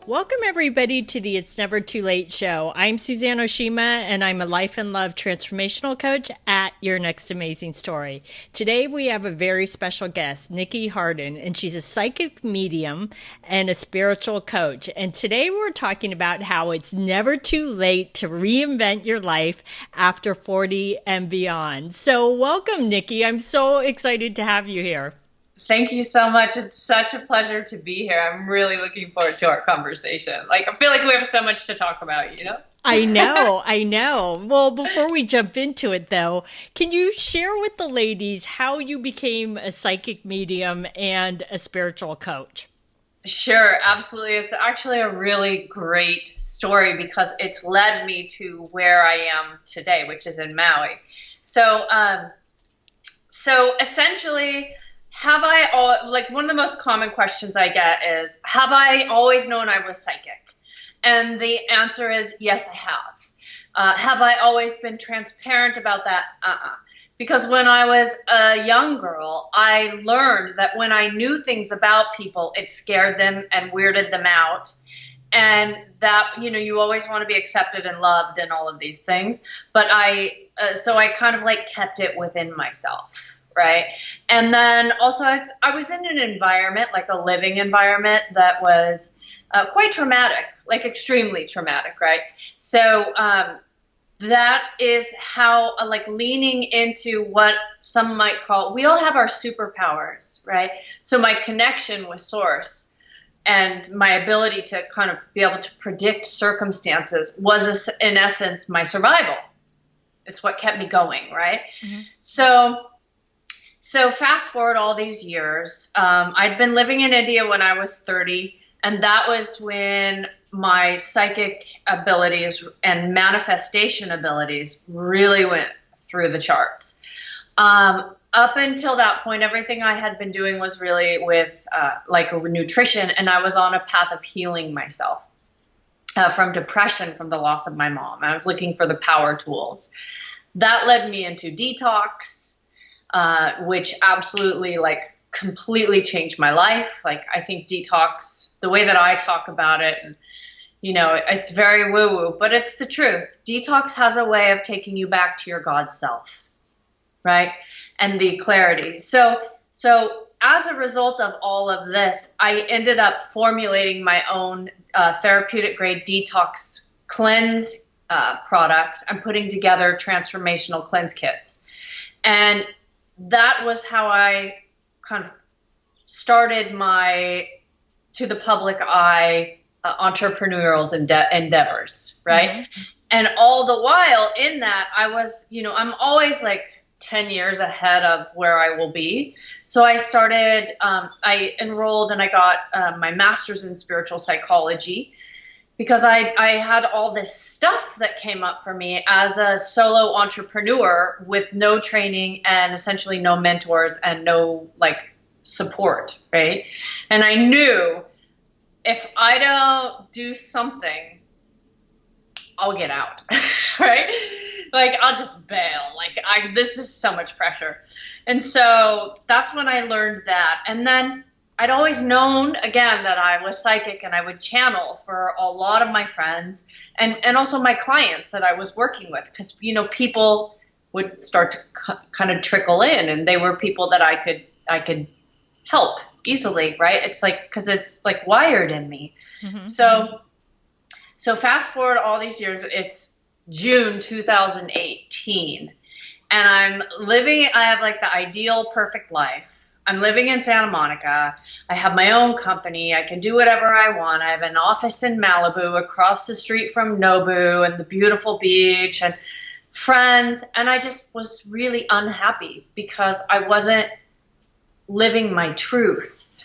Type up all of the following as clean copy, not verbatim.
Welcome, everybody, to the It's Never Too Late show. I'm Suzanne Oshima, and I'm a life and love transformational coach at Your Next Amazing Story. Today, we have a very special guest, Nykki Hardin, and she's a psychic medium and a spiritual coach. And today, we're talking about how it's never too late to reinvent your life after 40 and beyond. So welcome, Nykki. I'm so excited to have you here. Thank you so much. It's such a pleasure to be here. I'm really looking forward to our conversation. I feel like we have so much to talk about, you know? I know. Well, before we jump into it, though, can you share with the ladies how you became a psychic medium and a spiritual coach? Sure, absolutely. It's actually a really great story because it's led me to where I am today, which is in Maui. So essentially, one of the most common questions I get is, have I always known I was psychic? And the answer is, yes, I have. Have I always been transparent about that? Because when I was a young girl, I learned that when I knew things about people, it scared them and weirded them out. And that, you always want to be accepted and loved and all of these things. But so I kind of kept it within myself. Right. And then also I was in an environment, like a living environment that was quite traumatic, extremely traumatic. Right. So that is how leaning into what some might call, we all have our superpowers. Right. So my connection with source and my ability to kind of be able to predict circumstances was in essence my survival. It's what kept me going. Right. Mm-hmm. So fast forward all these years, I'd been living in India when I was 30, and that was when my psychic abilities and manifestation abilities really went through the charts. Up until that point, everything I had been doing was really with nutrition, and I was on a path of healing myself from depression from the loss of my mom. I was looking for the power tools. That led me into detox, which absolutely completely changed my life. I think detox, the way that I talk about it, and, it's very woo-woo, but it's the truth. Detox has a way of taking you back to your God self, right? And the clarity. So as a result of all of this, I ended up formulating my own therapeutic grade detox cleanse products and putting together transformational cleanse kits. And that was how I kind of started my, to the public eye, entrepreneurial endeavors, right? Mm-hmm. And all the while in that, I was, I'm always 10 years ahead of where I will be. So I started, I enrolled and I got my master's in spiritual psychology, because I had all this stuff that came up for me as a solo entrepreneur with no training and essentially no mentors and no support, right? And I knew if I don't do something, I'll get out, right? I'll just bail. This is so much pressure. And so that's when I learned that. And then I'd always known, again, that I was psychic and I would channel for a lot of my friends and also my clients that I was working with, because, people would start to kind of trickle in, and they were people that I could help easily, right? It's because it's wired in me. Mm-hmm. So fast forward all these years, it's June 2018, and I have the ideal perfect life. I'm living in Santa Monica. I have my own company. I can do whatever I want. I have an office in Malibu across the street from Nobu and the beautiful beach and friends. And I just was really unhappy because I wasn't living my truth,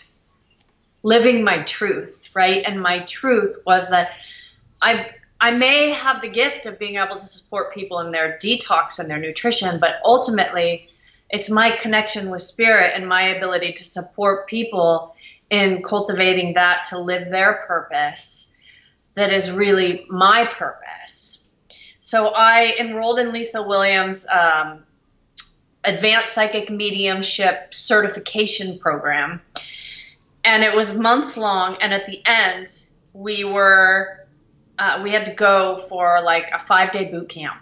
right? And my truth was that I may have the gift of being able to support people in their detox and their nutrition, but ultimately, it's my connection with spirit and my ability to support people in cultivating that to live their purpose that is really my purpose. So I enrolled in Lisa Williams' Advanced Psychic Mediumship Certification Program. And it was months long. And at the end, we were, we had to go for like a 5-day boot camp.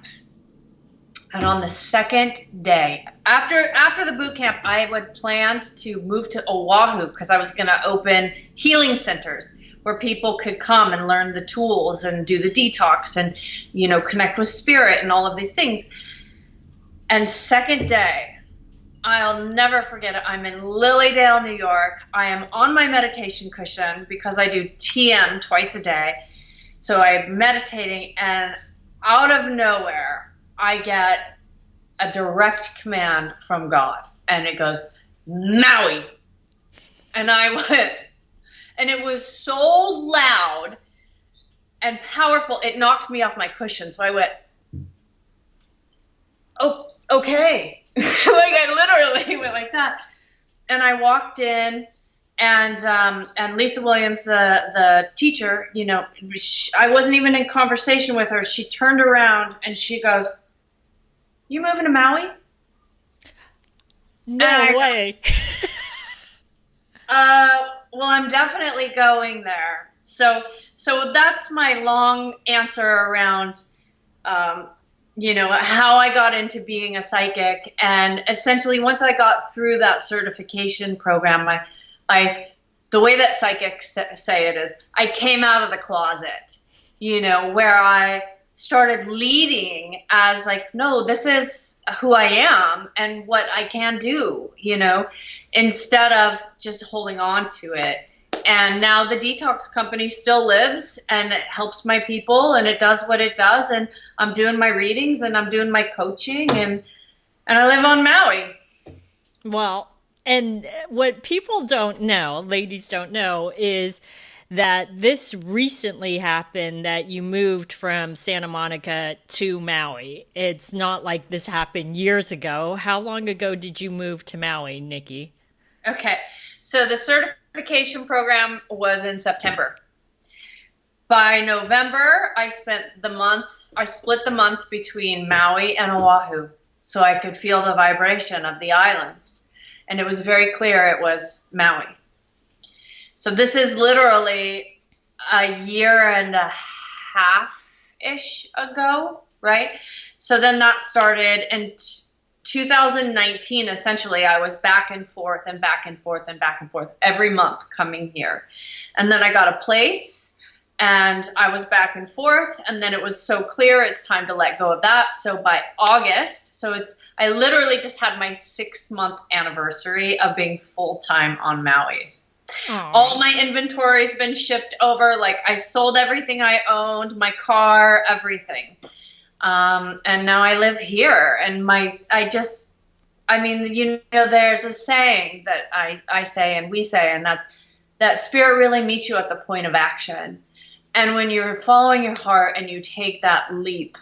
And on the second day, after the boot camp, I had planned to move to Oahu because I was going to open healing centers where people could come and learn the tools and do the detox and, you know, connect with spirit and all of these things. And second day, I'll never forget it. I'm in Lilydale, New York. I am on my meditation cushion because I do TM twice a day. So I'm meditating, and out of nowhere, I get a direct command from God, and it goes, Maui. And I went, and it was so loud and powerful, it knocked me off my cushion. So I went, oh, okay. Like I literally went like that. And I walked in, and Lisa Williams, the teacher, you know, I wasn't even in conversation with her. She turned around and she goes, you moving to Maui? No way. Well, I'm definitely going there. So that's my long answer around, you know, how I got into being a psychic. And essentially, once I got through that certification program, the way that psychics say it is, I came out of the closet, you know, where I started leading as like, no, this is who I am and what I can do, you know, instead of just holding on to it. And now the detox company still lives, and it helps my people, and it does what it does. And I'm doing my readings, and I'm doing my coaching, and I live on Maui. Well, and what people don't know, ladies don't know, is that this recently happened, that you moved from Santa Monica to Maui. It's not like this happened years ago. How long ago did you move to Maui, Nykki? Okay, so the certification program was in September. By November, I split the month between Maui and Oahu so I could feel the vibration of the islands. And it was very clear it was Maui. So this is literally a year and a half-ish ago, right? So then that started in 2019. Essentially, I was back and forth and back and forth and back and forth every month coming here. And then I got a place, and I was back and forth, and then it was so clear it's time to let go of that. So by August, I literally just had my 6-month anniversary of being full-time on Maui. Aww. All my inventory's been shipped over. Like, I sold everything I owned, my car, everything. And now I live here. And you know, there's a saying that I say and we say, and that's that spirit really meets you at the point of action. And when you're following your heart and you take that leap,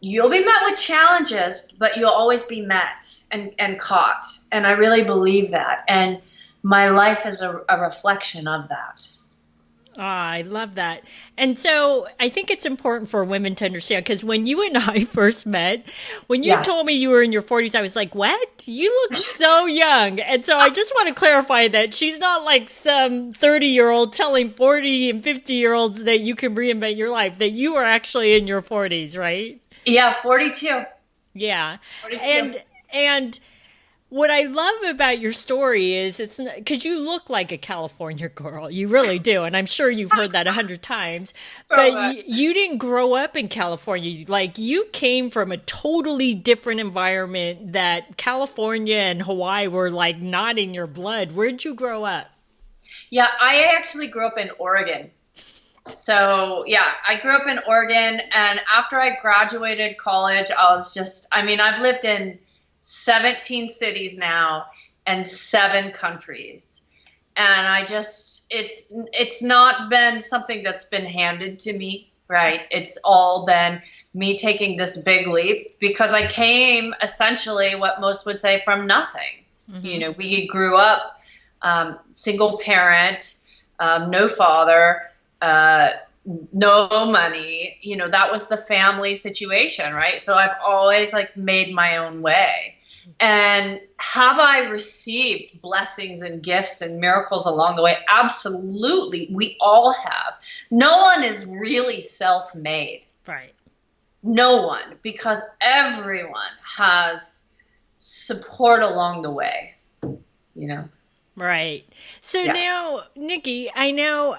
you'll be met with challenges, but you'll always be met and caught. And I really believe that. And my life is a reflection of that. Oh, I love that. And so I think it's important for women to understand, because when you and I first met, when you told me you were in your 40s, I was like, what? You look so young. And so I just want to clarify that she's not like some 30-year-old telling 40 and 50-year-olds that you can reinvent your life, that you are actually in your 40s, right? Yeah, 42. Yeah. 42. And what I love about your story is it's because you look like a California girl. You really do. And I'm sure you've heard that 100 times. But you didn't grow up in California. Like, you came from a totally different environment that California and Hawaii were like not in your blood. Where'd you grow up? Yeah, I actually grew up in Oregon. So, yeah, I grew up in Oregon. And after I graduated college, I've lived in 17 cities now and 7 countries. And it's not been something that's been handed to me, right? It's all been me taking this big leap, because I came essentially what most would say from nothing. Mm-hmm. You know, we grew up single parent, no father, no money. You know, that was the family situation, right? So I've always like made my own way. And have I received blessings and gifts and miracles along the way? Absolutely. We all have. No one is really self-made. Right. No one, because everyone has support along the way, you know? Right. So now, Nykki, I know,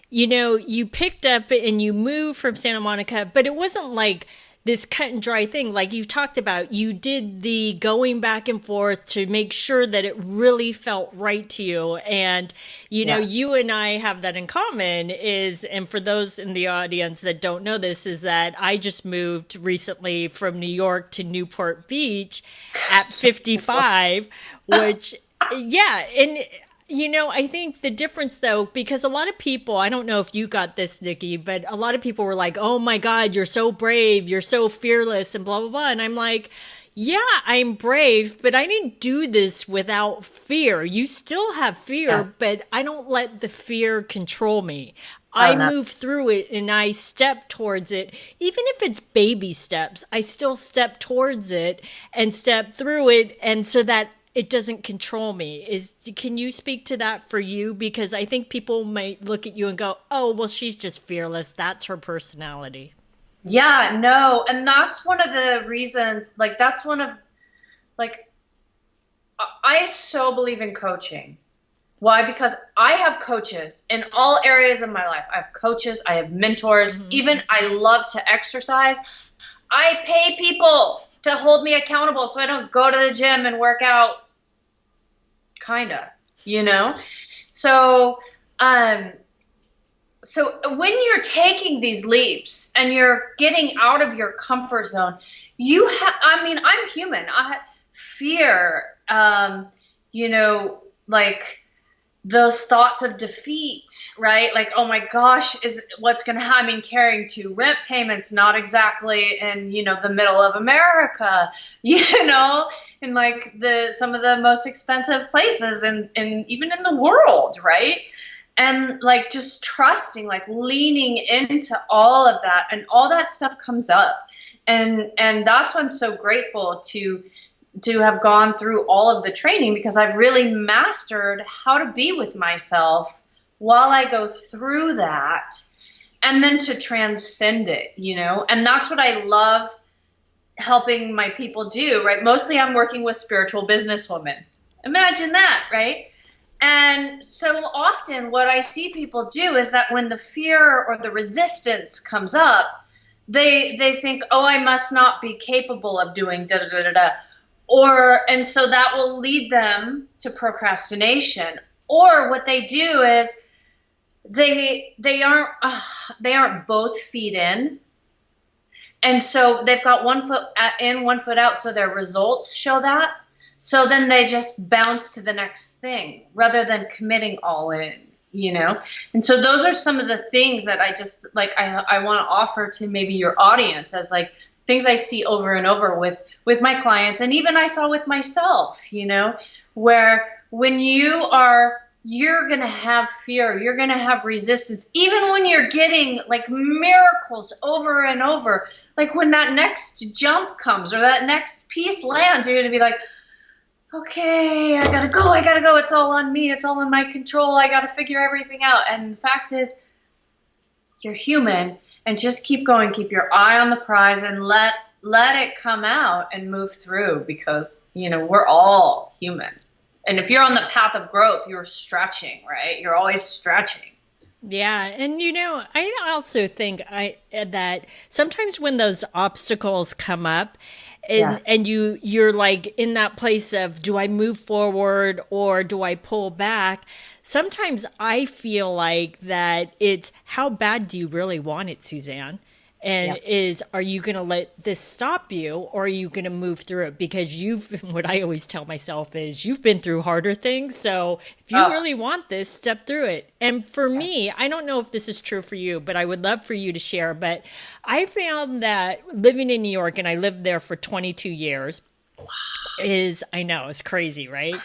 you picked up and you moved from Santa Monica, but it wasn't like this cut and dry thing. Like you talked about, you did the going back and forth to make sure that it really felt right to you. And, you and I have that in common and for those in the audience that don't know this, is that I just moved recently from New York to Newport Beach at 55, which, and I think the difference though, because a lot of people, I don't know if you got this, Nykki, but a lot of people were like, oh my God, you're so brave, you're so fearless and blah, blah, blah. And I'm like, yeah, I'm brave, but I didn't do this without fear. You still have fear, but I don't let the fear control me. I move through it and I step towards it. Even if it's baby steps, I still step towards it and step through it. And so that it doesn't control me. Can you speak to that for you? Because I think people might look at you and go, oh, well, she's just fearless. That's her personality. Yeah, no. And that's one of the reasons, I so believe in coaching. Why? Because I have coaches in all areas of my life. I have coaches, I have mentors. Even I love to exercise. I pay people to hold me accountable so I don't go to the gym and work out. Kinda, So, so when you're taking these leaps and you're getting out of your comfort zone, I'm human. I fear, like those thoughts of defeat, right? Like, oh my gosh, what's going to happen? Carrying 2 rent payments, not exactly in, the middle of America, in like some of the most expensive places and even in the world, right? And like just trusting, like leaning into all of that, and all that stuff comes up. And that's why I'm so grateful to have gone through all of the training, because I've really mastered how to be with myself while I go through that, and then to transcend it, and that's what I love helping my people do, right? Mostly I'm working with spiritual businesswomen. Imagine that, right? And so often what I see people do is that when the fear or the resistance comes up, they think, oh, I must not be capable of doing da da da da da. And so that will lead them to procrastination. Or what they do is they aren't both feet in. And so they've got one foot in, one foot out, so their results show that. So then they just bounce to the next thing rather than committing all in, And so those are some of the things that I just I want to offer to maybe your audience as like things I see over and over with my clients, and even I saw with myself, where when you're going to have fear, you're going to have resistance, even when you're getting like miracles over and over. Like when that next jump comes or that next piece lands, you're going to be like, okay, I gotta go. It's all on me. It's all in my control. I got to figure everything out. And the fact is, you're human, and just keep going. Keep your eye on the prize and let it come out and move through, because, we're all human. And if you're on the path of growth, you're stretching, right? You're always stretching. Yeah. And, I also think that sometimes when those obstacles come up, and you're like in that place of, do I move forward or do I pull back? Sometimes I feel like that it's, how bad do you really want it, Suzanne? And are you going to let this stop you, or are you going to move through it? Because what I always tell myself is, you've been through harder things. So if you really want this, step through it. And for me, I don't know if this is true for you, but I would love for you to share. But I found that living in New York, and I lived there for 22 years, I know, it's crazy, right?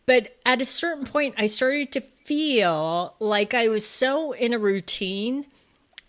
But at a certain point, I started to feel like I was so in a routine,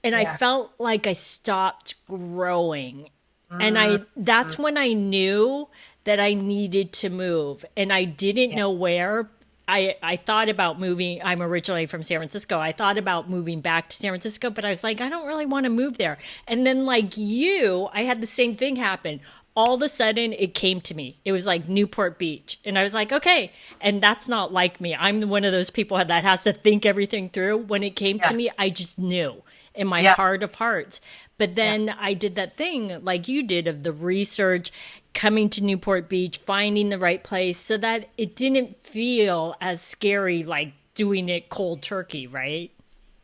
and I felt like I stopped growing. And that's when I knew that I needed to move. And I didn't know where. I thought about moving. I'm originally from San Francisco. I thought about moving back to San Francisco, but I was like, I don't really want to move there. And then like you, I had the same thing happen. All of a sudden it came to me. It was like Newport Beach. And I was like, okay. And that's not like me. I'm one of those people that has to think everything through. When it came to me, I just knew in my heart of hearts. But then I did that thing like you did of the research, coming to Newport Beach, finding the right place so that it didn't feel as scary like doing it cold turkey, right?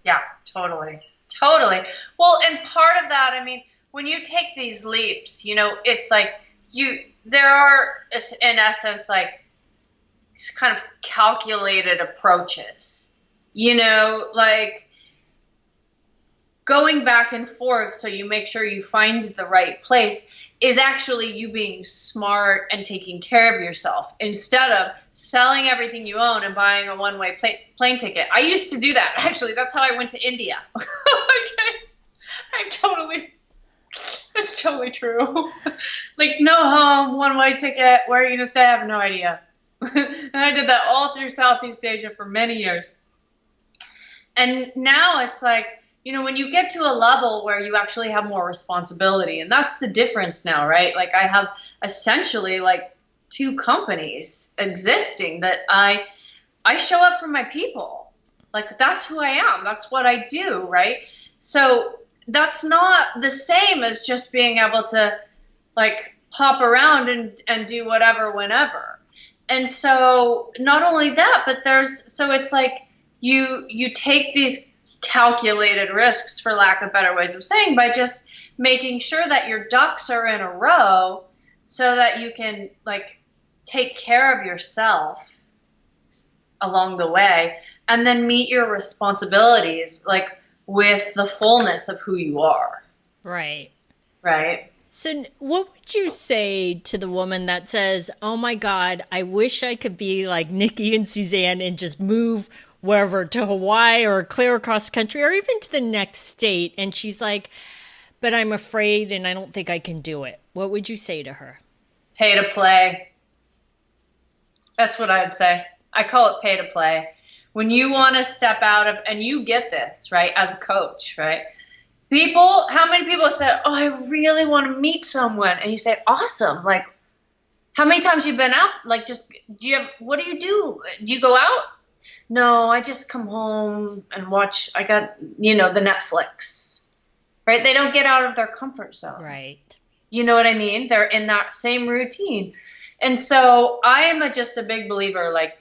Yeah, totally. Totally. Well, and part of that, I mean, when you take these leaps, it's like there are, in essence, like kind of calculated approaches, like going back and forth so you make sure you find the right place is actually you being smart and taking care of yourself instead of selling everything you own and buying a one-way plane ticket. I used to do that. Actually, that's how I went to India. It's totally true. Like, no home, one-way ticket. Where are you going to stay? I have no idea. And I did that all through Southeast Asia for many years. And now it's like, when you get to a level where you actually have more responsibility, and that's the difference now, right? Like I have essentially like 2 companies existing that I show up for my people. Like that's who I am. That's what I do, right? So that's not the same as just being able to like pop around and do whatever whenever. And so not only that, but it's like you take these calculated risks, for lack of better ways of saying, by just making sure that your ducks are in a row so that you can like take care of yourself along the way and then meet your responsibilities like with the fullness of who you are. Right. Right. So what would you say to the woman that says, oh my God, I wish I could be like Nykki and Suzanne and just move wherever, to Hawaii or clear across country or even to the next state. And she's like, but I'm afraid and I don't think I can do it. What would you say to her? Pay to play. That's what I'd say. I call it pay to play. When you want to step out of, and you get this, right, as a coach, right? How many people said, oh, I really want to meet someone? And you say, awesome. Like, how many times you've been out? Like, what do? Do you go out? No, I just come home and watch. I got, the Netflix, right? They don't get out of their comfort zone. Right. You know what I mean? They're in that same routine. And so I am just a big believer, like,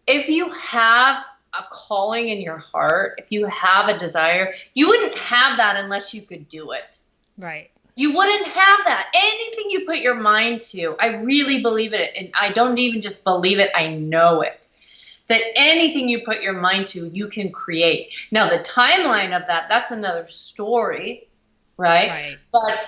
if you have a calling in your heart, if you have a desire, you wouldn't have that unless you could do it. Right. You wouldn't have that. Anything you put your mind to, I really believe it. And I don't even just believe it, I know it. That anything you put your mind to, you can create. Now, the timeline of that's another story, right? Right. But,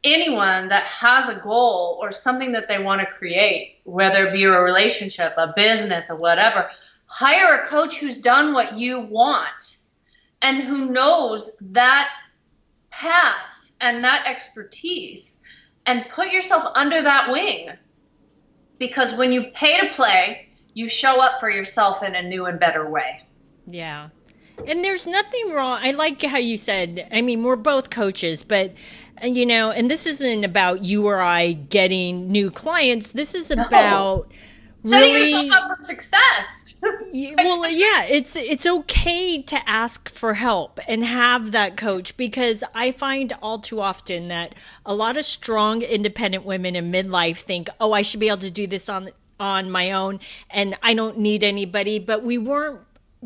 anyone that has a goal or something that they want to create, whether it be a relationship, a business, or whatever, hire a coach who's done what you want and who knows that path and that expertise, and put yourself under that wing. Because when you pay to play, you show up for yourself in a new and better way. Yeah. And there's nothing wrong. I like how you said, I mean, we're both coaches, but, and this isn't about you or I getting new clients. This is about setting really yourself up for success. Well, yeah, it's okay to ask for help and have that coach, because I find all too often that a lot of strong, independent women in midlife think, oh, I should be able to do this on my own and I don't need anybody. But we weren't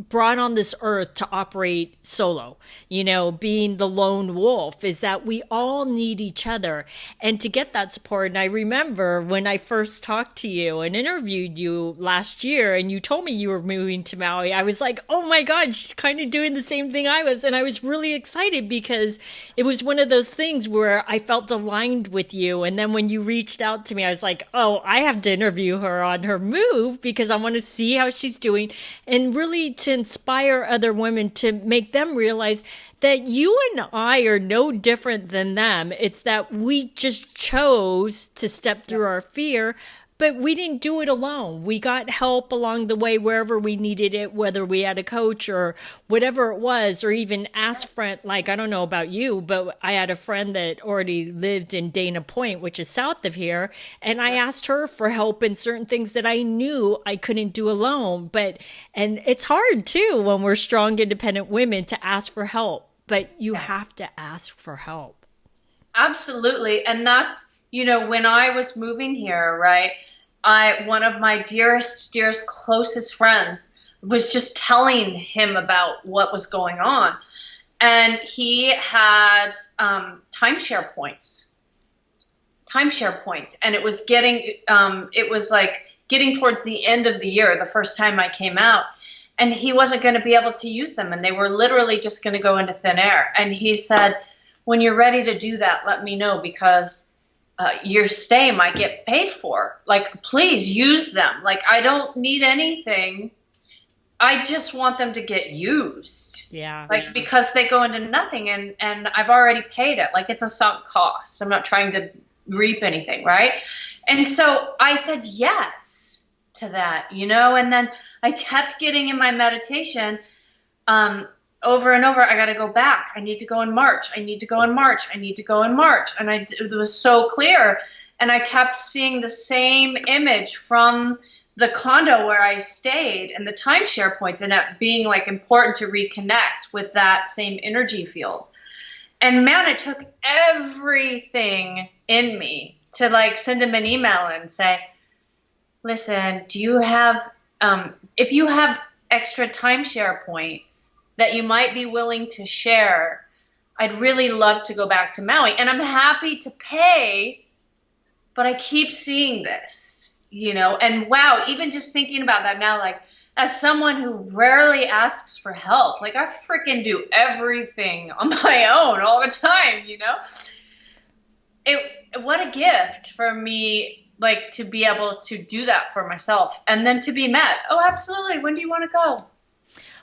brought on this earth to operate solo, being the lone wolf, is that we all need each other and to get that support. And I remember when I first talked to you and interviewed you last year and you told me you were moving to Maui, I was like, oh my God, she's kind of doing the same thing I was. And I was really excited because it was one of those things where I felt aligned with you. And then when you reached out to me, I was like, oh, I have to interview her on her move because I want to see how she's doing and really to to inspire other women, to make them realize that you and I are no different than them. It's that we just chose to step through our fear, but we didn't do it alone. We got help along the way wherever we needed it, whether we had a coach or whatever it was, or even asked friend. Like, I don't know about you, but I had a friend that already lived in Dana Point, which is south of here. And I asked her for help in certain things that I knew I couldn't do alone. And it's hard too when we're strong, independent women to ask for help, but you have to ask for help. Absolutely. And that's, when I was moving here, right? One of my dearest, closest friends was just telling him about what was going on. And he had timeshare points. And it was getting towards the end of the year, the first time I came out. And he wasn't going to be able to use them. And they were literally just going to go into thin air. And he said, when you're ready to do that, let me know, because your stay might get paid for. Like, please use them. Like, I don't need anything. I just want them to get used. Yeah. Because they go into nothing, and I've already paid it. Like, it's a sunk cost. I'm not trying to reap anything, right? And so I said yes to that, and then I kept getting in my meditation, over and over, I got to go back. I need to go in March. I need to go in March. I need to go in March. And it was so clear. And I kept seeing the same image from the condo where I stayed and the timeshare points, and it being like important to reconnect with that same energy field. And man, it took everything in me to like send him an email and say, listen, do you have, if you have extra timeshare points that you might be willing to share, I'd really love to go back to Maui. And I'm happy to pay, but I keep seeing this, and wow, even just thinking about that now, like, as someone who rarely asks for help, like, I freaking do everything on my own all the time, what a gift for me, like, to be able to do that for myself, and then to be met. Oh, absolutely. When do you want to go?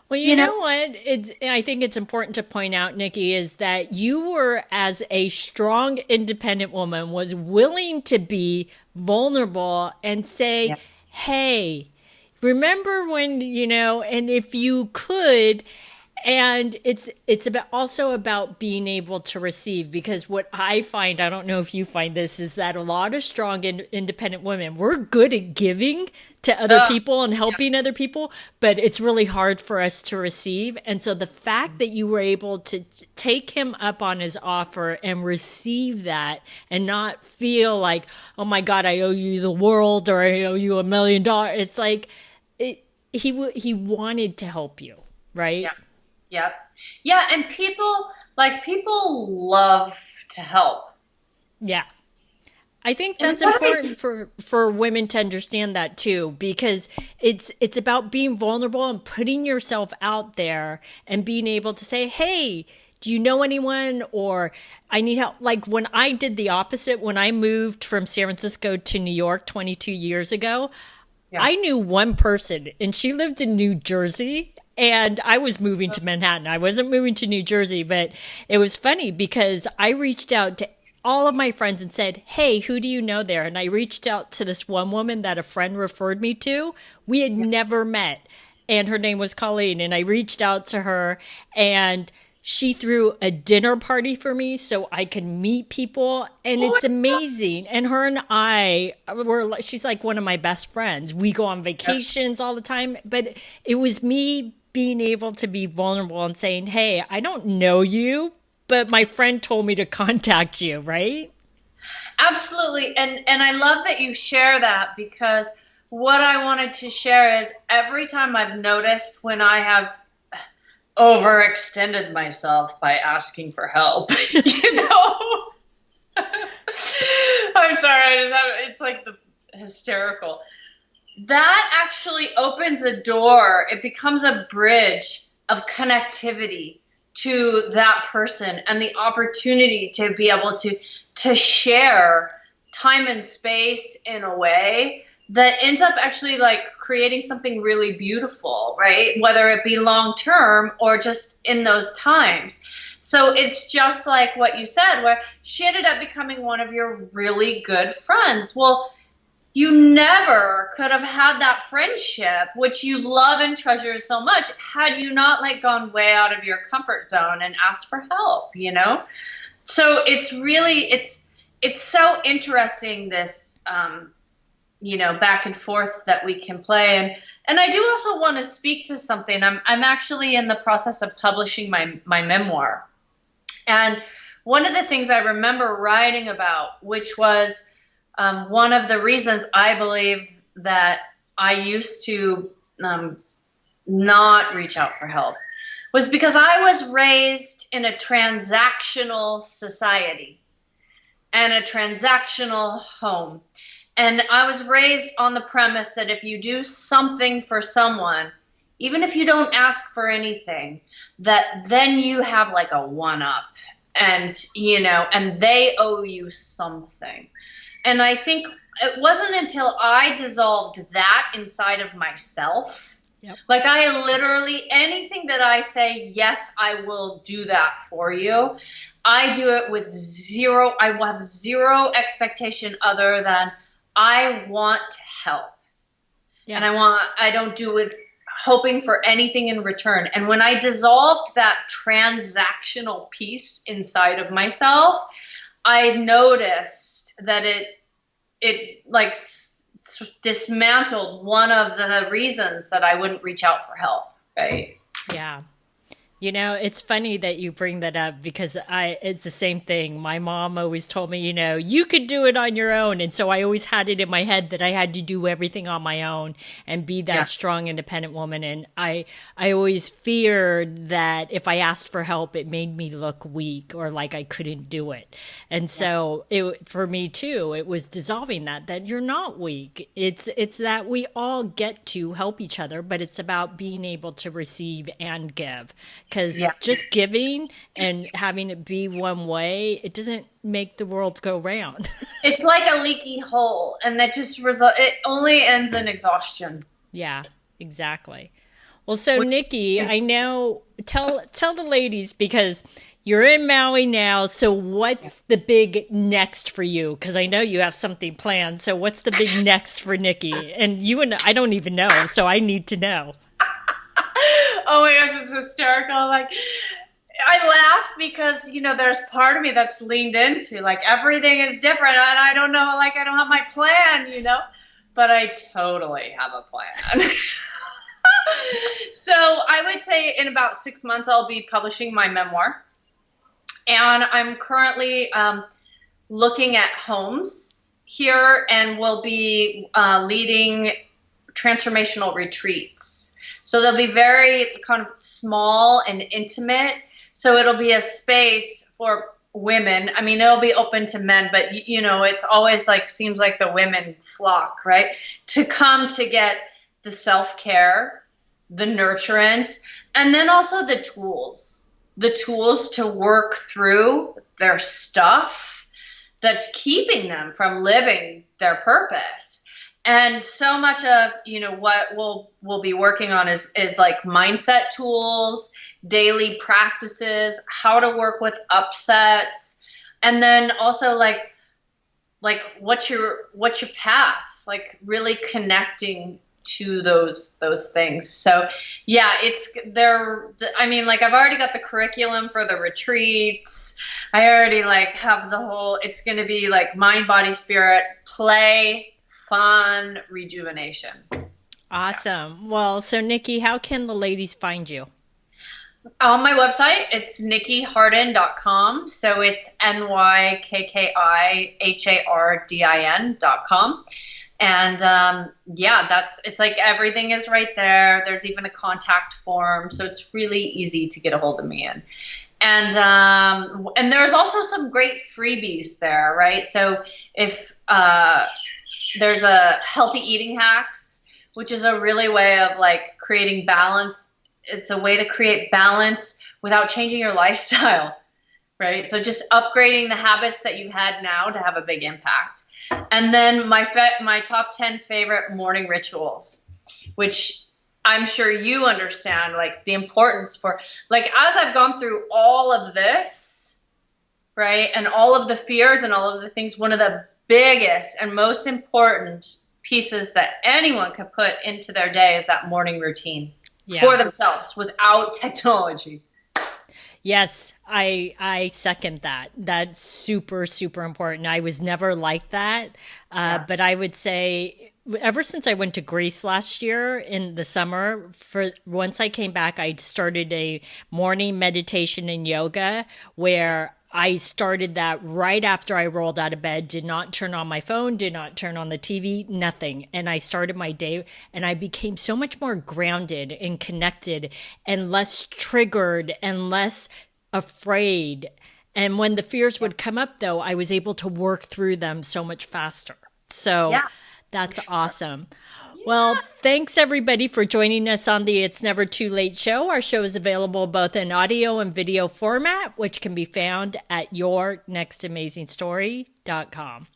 Well, you know what? I think it's important to point out, Nykki, is that you were, as a strong, independent woman, was willing to be vulnerable and say, hey, remember when, and if you could. And it's also about being able to receive, because what I find, I don't know if you find this, is that a lot of strong independent women, we're good at giving to other people and helping other people, but it's really hard for us to receive. And so the fact that you were able to take him up on his offer and receive that and not feel like, oh my God, I owe you the world, or I owe you $1 million. It's like he wanted to help you, right? Yeah. Yep. Yeah, and people love to help. Yeah. I think that's important for women to understand that too, because it's about being vulnerable and putting yourself out there and being able to say, hey, do you know anyone? Or I need help. Like when I did the opposite, when I moved from San Francisco to New York 22 years ago, I knew one person and she lived in New Jersey. And I was moving to Manhattan. I wasn't moving to New Jersey, but it was funny because I reached out to all of my friends and said, hey, who do you know there? And I reached out to this one woman that a friend referred me to. We had never met. And her name was Colleen. And I reached out to her, and she threw a dinner party for me so I could meet people. And it's amazing. And her and I she's like one of my best friends. We go on vacations all the time. But it was me being able to be vulnerable and saying, hey, I don't know you, but my friend told me to contact you, right? Absolutely. And I love that you share that, because what I wanted to share is every time I've noticed when I have overextended myself by asking for help, I'm sorry, it's like the hysterical. That actually opens a door. It becomes a bridge of connectivity to that person, and the opportunity to be able to share time and space in a way that ends up actually like creating something really beautiful, right? Whether it be long term or just in those times. So it's just like what you said, where she ended up becoming one of your really good friends. Well, you never could have had that friendship, which you love and treasure so much, had you not like gone way out of your comfort zone and asked for help, you know? So it's really, it's so interesting, this, you know, back and forth that we can play. And I do also want to speak to something. I'm actually in the process of publishing my memoir. And one of the things I remember writing about, which was one of the reasons I believe that I used to not reach out for help, was because I was raised in a transactional society and a transactional home. And I was raised on the premise that if you do something for someone, even if you don't ask for anything, that then you have like a one-up, and, you know, and they owe you something. And I think it wasn't until I dissolved that inside of myself, like I literally, anything that I say, yes, I will do that for you, I do it with zero, I have zero expectation other than I want help. Yeah. And I don't do it hoping for anything in return. And when I dissolved that transactional piece inside of myself, I noticed that it like dismantled one of the reasons that I wouldn't reach out for help, right? Yeah. You know, it's funny that you bring that up, because it's the same thing. My mom always told me, you know, you could do it on your own. And so I always had it in my head that I had to do everything on my own and be that strong, independent woman. And I always feared that if I asked for help, it made me look weak or like I couldn't do it. And so for me too, it was dissolving that you're not weak. It's that we all get to help each other, but it's about being able to receive and give. Because just giving and having it be one way, it doesn't make the world go round. It's like a leaky hole, and that just it only ends in exhaustion. Yeah, exactly. Well, so Nykki, I know, tell the ladies, because you're in Maui now, so what's the big next for you? Because I know you have something planned, so what's the big next for Nykki? And you and I don't even know, so I need to know. Oh my gosh, it's hysterical. Like, I laugh because, you know, there's part of me that's leaned into, like, everything is different, and I don't know, like, I don't have my plan, you know, but I totally have a plan. So I would say in about 6 months, I'll be publishing my memoir. And I'm currently looking at homes here, and will be leading transformational retreats. So they'll be very kind of small and intimate. So it'll be a space for women. I mean, it'll be open to men, but, you know, it's always like, seems like the women flock, right? To come to get the self-care, the nurturance, and then also the tools to work through their stuff that's keeping them from living their purpose. And so much of, you know, what we'll be working on is like mindset tools, daily practices, how to work with upsets, and then also like what's your path, like really connecting to those things. So yeah, I mean, like, I've already got the curriculum for the retreats. I already like have the whole, it's going to be like mind, body, spirit, play, fun, rejuvenation. Awesome. Yeah. Well, so Nykki, how can the ladies find you? On my website, it's NykkiHardin.com. So it's NYKKIHARDIN.com. And it's like everything is right there. There's even a contact form. So it's really easy to get a hold of me in. And there's also some great freebies there, right? So if there's a healthy eating hacks, which is a really way of like creating balance. It's a way to create balance without changing your lifestyle, right? So just upgrading the habits that you've had now to have a big impact. And then my top 10 favorite morning rituals, which I'm sure you understand, like the importance for, like, as I've gone through all of this, right, and all of the fears and all of the things, one of the biggest and most important pieces that anyone can put into their day is that morning routine for themselves without technology. Yes, I second that. That's super, super important. I was never like that. But I would say ever since I went to Greece last year in the summer, once I came back, I started a morning meditation and yoga where I started that right after I rolled out of bed, did not turn on my phone, did not turn on the TV, nothing. And I started my day and I became so much more grounded and connected and less triggered and less afraid. And when the fears would come up, though, I was able to work through them so much faster. So that's awesome. Well, thanks everybody for joining us on the It's Never Too Late show. Our show is available both in audio and video format, which can be found at yournextamazingstory.com.